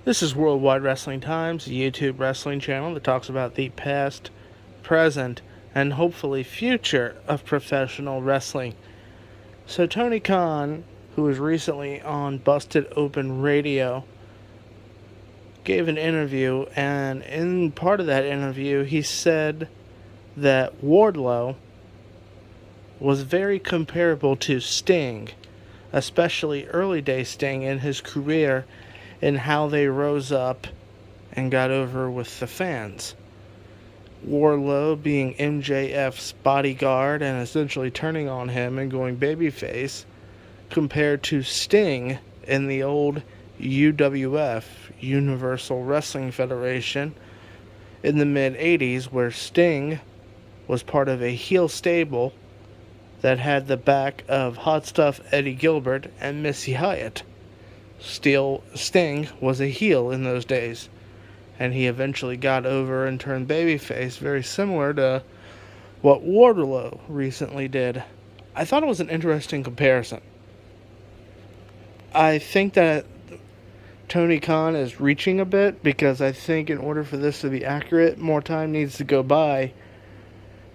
This is Worldwide Wrestling Times, a YouTube wrestling channel that talks about the past, present, and hopefully future of professional wrestling. So Tony Khan, who was recently on Busted Open Radio, gave an interview, and in part of that interview he said that Wardlow was very comparable to Sting, especially early day Sting in his career, and how they rose up and got over with the fans. Wardlow being MJF's bodyguard and essentially turning on him and going babyface, compared to Sting in the old UWF, Universal Wrestling Federation, in the mid-80s, where Sting was part of a heel stable that had the back of Hot Stuff Eddie Gilbert and Missy Hyatt. Sting was a heel in those days, and he eventually got over and turned babyface, very similar to what Wardlow recently did. I thought it was an interesting comparison. I think that Tony Khan is reaching a bit, because I think in order for this to be accurate, more time needs to go by,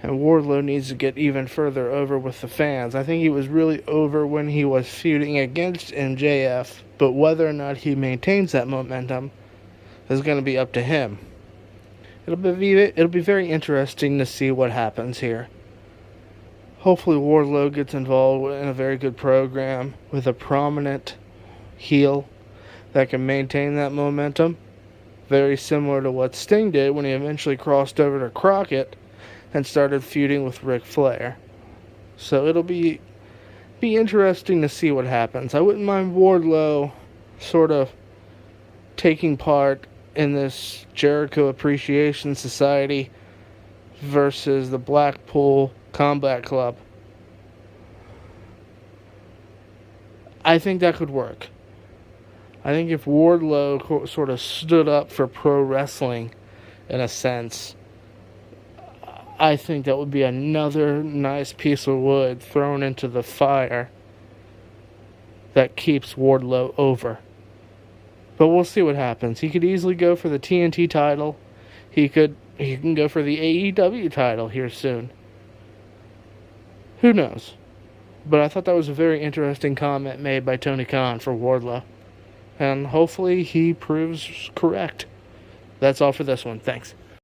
and Wardlow needs to get even further over with the fans. I think he was really over when he was feuding against MJF, but whether or not he maintains that momentum is going to be up to him. It'll be very interesting to see what happens here. Hopefully Wardlow gets involved in a very good program with a prominent heel that can maintain that momentum, very similar to what Sting did when he eventually crossed over to Crockett and started feuding with Ric Flair. So it'll be interesting to see what happens. I wouldn't mind Wardlow sort of taking part in this Jericho Appreciation Society versus the Blackpool Combat Club. I think that could work. I think if Wardlow sort of stood up for pro wrestling in a sense, I think that would be another nice piece of wood thrown into the fire that keeps Wardlow over. But we'll see what happens. He could easily go for the TNT title. He can go for the AEW title here soon. Who knows? But I thought that was a very interesting comment made by Tony Khan for Wardlow. And hopefully he proves correct. That's all for this one. Thanks.